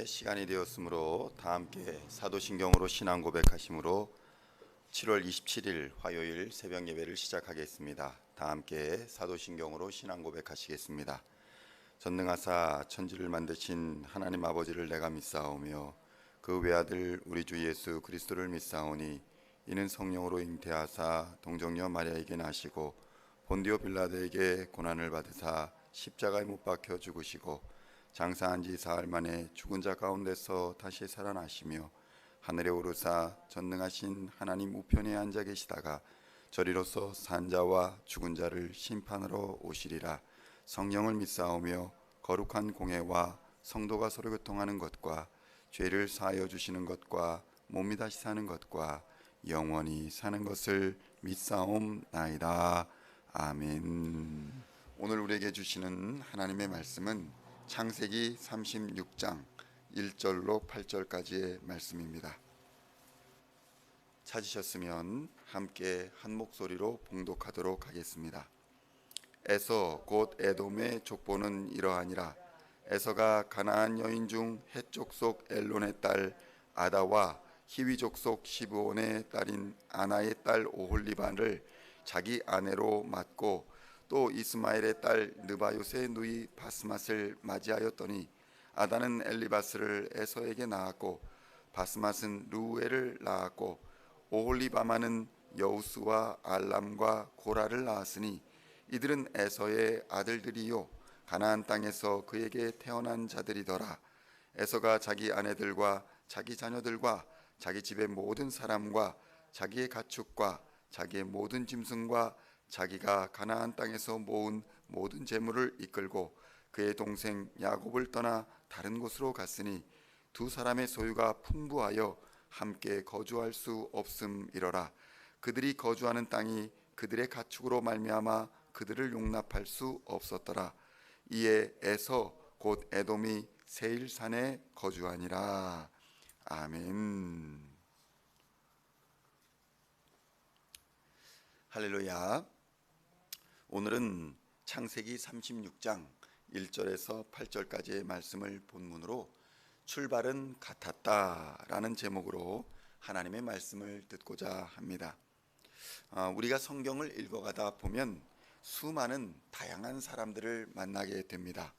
시간이 되었으므로 다 함께 사도신경으로 신앙 고백하심으로 7월 27일 화요일 새벽 예배를 시작하겠습니다. 다 함께 사도신경으로 신앙 고백하시겠습니다. 전능하사 천지를 만드신 하나님 아버지를 내가 믿사오며 그 외아들 우리 주 예수 그리스도를 믿사오니 이는 성령으로 잉태하사 동정녀 마리아에게 나시고 본디오 빌라도에게 고난을 받으사 십자가에 못 박혀 죽으시고 장사한 지 사흘 만에 죽은 자 가운데서 다시 살아나시며 하늘에 오르사 전능하신 하나님 우편에 앉아 계시다가 저리로서 산 자와 죽은 자를 심판하러 오시리라. 성령을 믿사오며 거룩한 공회와 성도가 서로 교통하는 것과 죄를 사하여 주시는 것과 몸이 다시 사는 것과 영원히 사는 것을 믿사옵나이다. 아멘. 오늘 우리에게 주시는 하나님의 말씀은 창세기 36장 1절로 8절까지의 말씀입니다. 찾으셨으면 함께 한 목소리로 봉독하도록 하겠습니다. 에서 곧 에돔의 족보는 이러하니라. 에서가 가나안 여인 중 헷 족속 엘론의 딸 아다와 히위 족속 시브온의 딸인 아나의 딸 오홀리바를 자기 아내로 맞고 또 이스마엘의 딸 느바요스의 누이 바스맛을 맞이하였더니 아다는 엘리바스를 에서에게 낳았고 바스맛은 루엘을 낳았고 오홀리바마는 여우스와 알람과 고라를 낳았으니 이들은 에서의 아들들이요 가나안 땅에서 그에게 태어난 자들이더라. 에서가 자기 아내들과 자기 자녀들과 자기 집의 모든 사람과 자기의 가축과 자기의 모든 짐승과 자기가 가나안 땅에서 모은 모든 재물을 이끌고 그의 동생 야곱을 떠나 다른 곳으로 갔으니 두 사람의 소유가 풍부하여 함께 거주할 수 없음이러라. 그들이 거주하는 땅이 그들의 가축으로 말미암아 그들을 용납할 수 없었더라. 이에 에서 곧 에돔이 세일산에 거주하니라. 아멘. 할렐루야. 오늘은 창세기 36장 1절에서 8절까지의 말씀을 본문으로 출발은 같았다라는 제목으로 하나님의 말씀을 듣고자 합니다. 우리가 성경을 읽어가다 보면 수많은 다양한 사람들을 만나게 됩니다.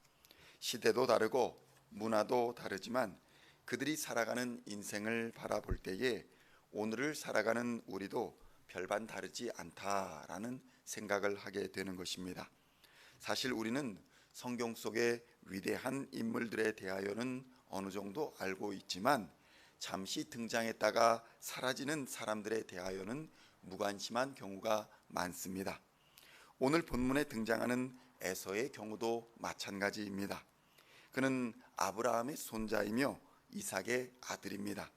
시대도 다르고 문화도 다르지만 그들이 살아가는 인생을 바라볼 때에 오늘을 살아가는 우리도 별반 다르지 않다라는 생각을 하게 되는 것입니다. 사실 우리는 성경 속의 위대한 인물들에 대하여는 어느 정도 알고 있지만 잠시 등장했다가 사라지는 사람들에 대하여는 무관심한 경우가 많습니다. 오늘 본문에 등장하는 에서의 경우도 마찬가지입니다. 그는 아브라함의 손자이며 이삭의 아들입니다.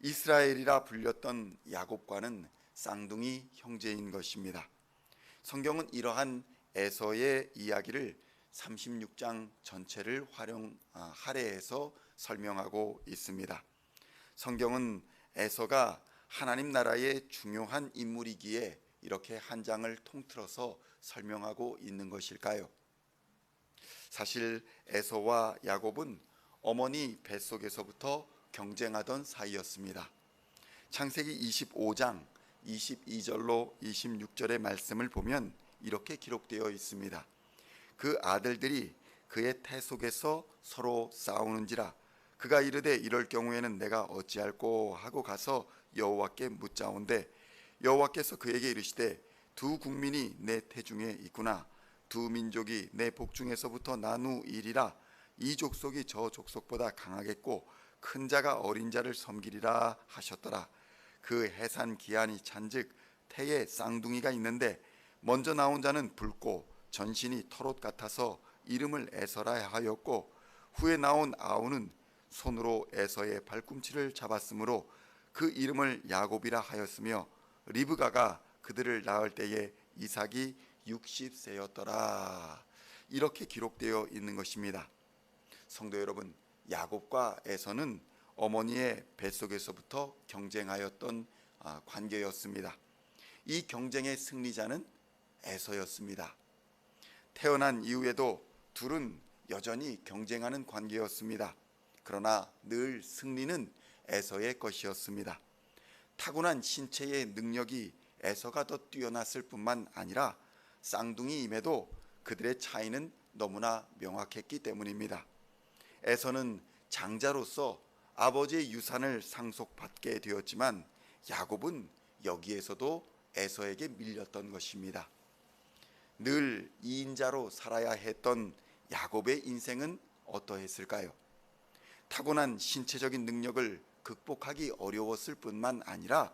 이스라엘이라 불렸던 야곱과는 쌍둥이 형제인 것입니다. 성경은 이러한 에서의 이야기를 36장 전체를 할애해서 설명하고 있습니다. 성경은 에서가 하나님 나라의 중요한 인물이기에 이렇게 한 장을 통틀어서 설명하고 있는 것일까요? 사실 에서와 야곱은 어머니 뱃속에서부터 경쟁하던 사이였습니다. 창세기 25장 22절로 26절의 말씀을 보면 이렇게 기록되어 있습니다. 그 아들들이 그의 태 속에서 서로 싸우는지라 그가 이르되 이럴 경우에는 내가 어찌할꼬 하고 가서 여호와께 묻자온대 여호와께서 그에게 이르시되 두 국민이 내 태중에 있구나. 두 민족이 내 복중에서부터 나누이리라. 이 족속이 저 족속보다 강하겠고 큰 자가 어린 자를 섬기리라 하셨더라. 그 해산 기한이 찬즉 태에 쌍둥이가 있는데 먼저 나온 자는 붉고 전신이 털옷 같아서 이름을 에서라 하였고 후에 나온 아우는 손으로 에서의 발꿈치를 잡았으므로 그 이름을 야곱이라 하였으며 리브가가 그들을 낳을 때에 이삭이 60세였더라. 이렇게 기록되어 있는 것입니다. 성도 여러분, 야곱과 에서는 어머니의 뱃속에서부터 경쟁하였던 관계였습니다. 이 경쟁의 승리자는 에서였습니다. 태어난 이후에도 둘은 여전히 경쟁하는 관계였습니다. 그러나 늘 승리는 에서의 것이었습니다. 타고난 신체의 능력이 에서가 더 뛰어났을 뿐만 아니라 쌍둥이임에도 그들의 차이는 너무나 명확했기 때문입니다. 에서는 장자로서 아버지의 유산을 상속받게 되었지만 야곱은 여기에서도 에서에게 밀렸던 것입니다. 늘 2인자로 살아야 했던 야곱의 인생은 어떠했을까요? 타고난 신체적인 능력을 극복하기 어려웠을 뿐만 아니라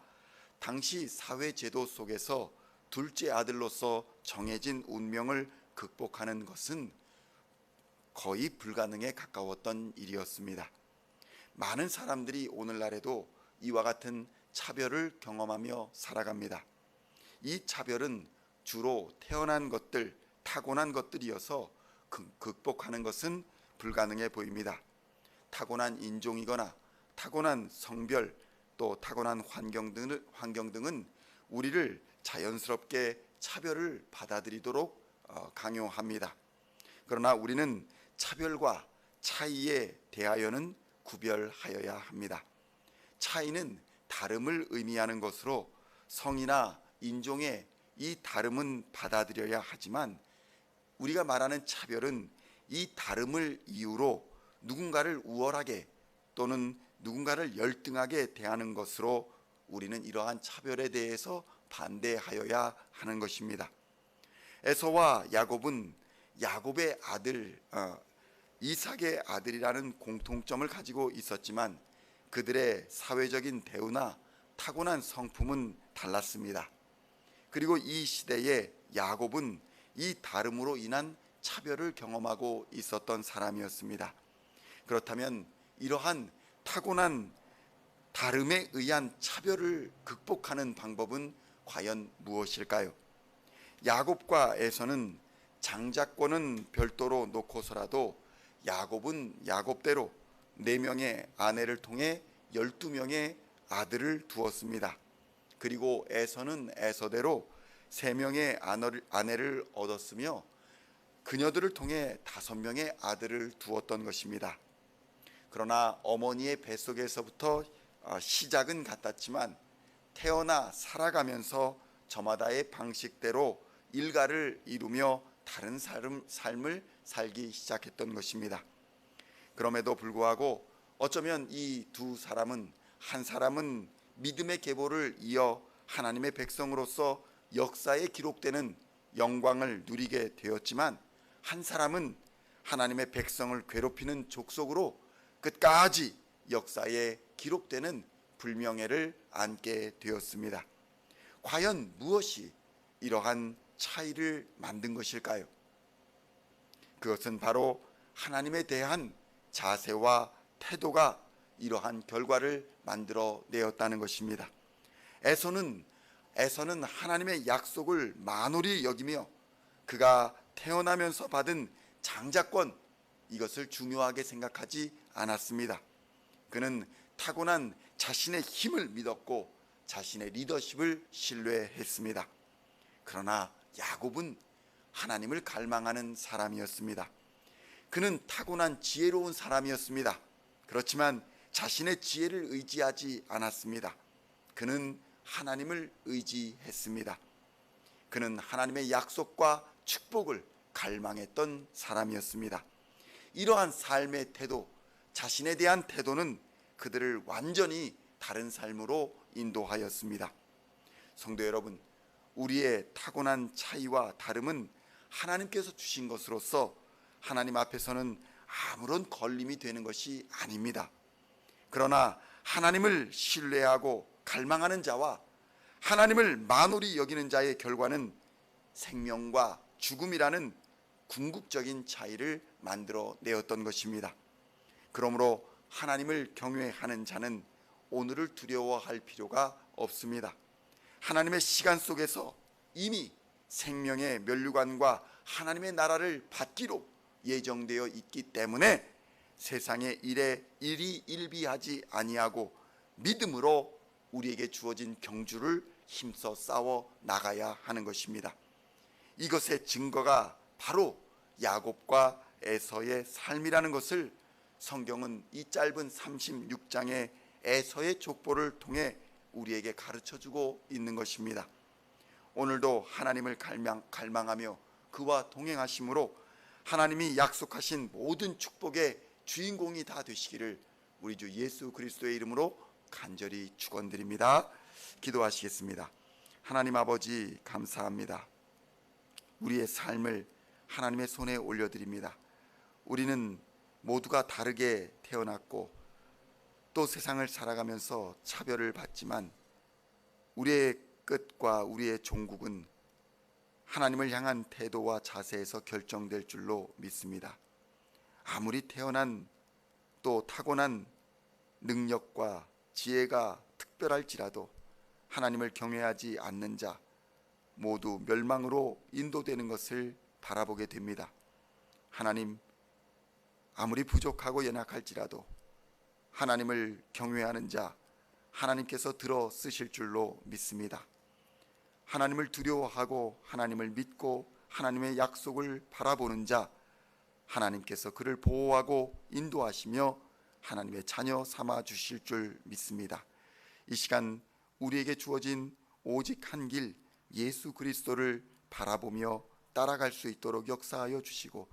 당시 사회제도 속에서 둘째 아들로서 정해진 운명을 극복하는 것은 거의 불가능에 가까웠던 일이었습니다. 많은 사람들이 오늘날에도 이와 같은 차별을 경험하며 살아갑니다. 이 차별은 주로 태어난 것들, 타고난 것들이어서 극복하는 것은 불가능해 보입니다. 타고난 인종이거나 타고난 성별, 또 타고난 환경 등은 우리를 자연스럽게 차별을 받아들이도록 강요합니다. 그러나 우리는 차별과 차이에 대하여는 구별하여야 합니다. 차이는 다름을 의미하는 것으로 성이나 인종의 이 다름은 받아들여야 하지만 우리가 말하는 차별은 이 다름을 이유로 누군가를 우월하게 또는 누군가를 열등하게 대하는 것으로 우리는 이러한 차별에 대해서 반대하여야 하는 것입니다. 에서와 야곱은 야곱의 아들 이삭의 아들이라는 공통점을 가지고 있었지만 그들의 사회적인 대우나 타고난 성품은 달랐습니다. 그리고 이 시대에 야곱은 이 다름으로 인한 차별을 경험하고 있었던 사람이었습니다. 그렇다면 이러한 타고난 다름에 의한 차별을 극복하는 방법은 과연 무엇일까요? 야곱과 에서는 장자권은 별도로 놓고서라도 야곱은 야곱대로 4명의 아내를 통해 12명의 아들을 두었습니다. 그리고 에서는 에서대로 3명의 아내를 얻었으며 그녀들을 통해 5명의 아들을 두었던 것입니다. 그러나 어머니의 뱃속에서부터 시작은 같았지만 태어나 살아가면서 저마다의 방식대로 일가를 이루며 다른 삶을 살기 시작했던 것입니다. 그럼에도 불구하고 어쩌면 이 두 사람은, 한 사람은 믿음의 계보를 이어 하나님의 백성으로서 역사에 기록되는 영광을 누리게 되었지만 한 사람은 하나님의 백성을 괴롭히는 족속으로 끝까지 역사에 기록되는 불명예를 안게 되었습니다. 과연 무엇이 이러한 차이를 만든 것일까요? 그것은 바로 하나님에 대한 자세와 태도가 이러한 결과를 만들어 내었다는 것입니다. 에서는 하나님의 약속을 만홀히 여기며 그가 태어나면서 받은 장자권, 이것을 중요하게 생각하지 않았습니다. 그는 타고난 자신의 힘을 믿었고 자신의 리더십을 신뢰했습니다. 그러나 야곱은 하나님을 갈망하는 사람이었습니다. 그는 타고난 지혜로운 사람이었습니다. 그렇지만 자신의 지혜를 의지하지 않았습니다. 그는 하나님을 의지했습니다. 그는 하나님의 약속과 축복을 갈망했던 사람이었습니다. 이러한 삶의 태도, 자신에 대한 태도는 그들을 완전히 다른 삶으로 인도하였습니다. 성도 여러분, 우리의 타고난 차이와 다름은 하나님께서 주신 것으로서 하나님 앞에서는 아무런 걸림이 되는 것이 아닙니다. 그러나 하나님을 신뢰하고 갈망하는 자와 하나님을 만홀히 여기는 자의 결과는 생명과 죽음이라는 궁극적인 차이를 만들어 내었던 것입니다. 그러므로 하나님을 경외하는 자는 오늘을 두려워할 필요가 없습니다. 하나님의 시간 속에서 이미 생명의 면류관과 하나님의 나라를 받기로 예정되어 있기 때문에 세상의 일에 일희일비하지 아니하고 믿음으로 우리에게 주어진 경주를 힘써 싸워 나가야 하는 것입니다. 이것의 증거가 바로 야곱과 에서의 삶이라는 것을 성경은 이 짧은 36장의 에서의 족보를 통해 우리에게 가르쳐주고 있는 것입니다. 오늘도 하나님을 갈망하며 그와 동행하심으로 하나님이 약속하신 모든 축복의 주인공이 다 되시기를 우리 주 예수 그리스도의 이름으로 간절히 축원드립니다. 기도하시겠습니다. 하나님 아버지, 감사합니다. 우리의 삶을 하나님의 손에 올려드립니다. 우리는 모두가 다르게 태어났고 또 세상을 살아가면서 차별을 받지만 우리의 끝과 우리의 종국은 하나님을 향한 태도와 자세에서 결정될 줄로 믿습니다. 아무리 태어난 또 타고난 능력과 지혜가 특별할지라도 하나님을 경외하지 않는 자 모두 멸망으로 인도되는 것을 바라보게 됩니다. 하나님, 아무리 부족하고 연약할지라도 하나님을 경외하는 자 하나님께서 들어 쓰실 줄로 믿습니다. 하나님을 두려워하고 하나님을 믿고 하나님의 약속을 바라보는 자 하나님께서 그를 보호하고 인도하시며 하나님의 자녀 삼아 주실 줄 믿습니다. 이 시간 우리에게 주어진 오직 한 길 예수 그리스도를 바라보며 따라갈 수 있도록 역사하여 주시고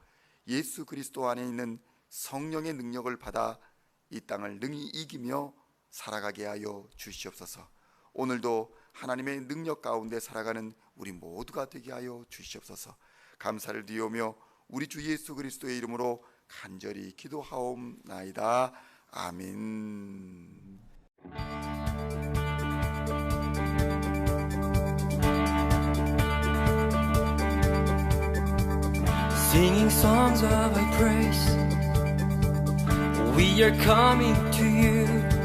예수 그리스도 안에 있는 성령의 능력을 받아 이 땅을 능히 이기며 살아가게 하여 주시옵소서. 오늘도 하나님의 능력 가운데 살아가는 우리 모두가 되게 하여 주시옵소서. 감사를 드리오며 우리 주 예수 그리스도의 이름으로 간절히 기도하옵나이다. 아멘. Singing songs of thy praise, we are coming to you.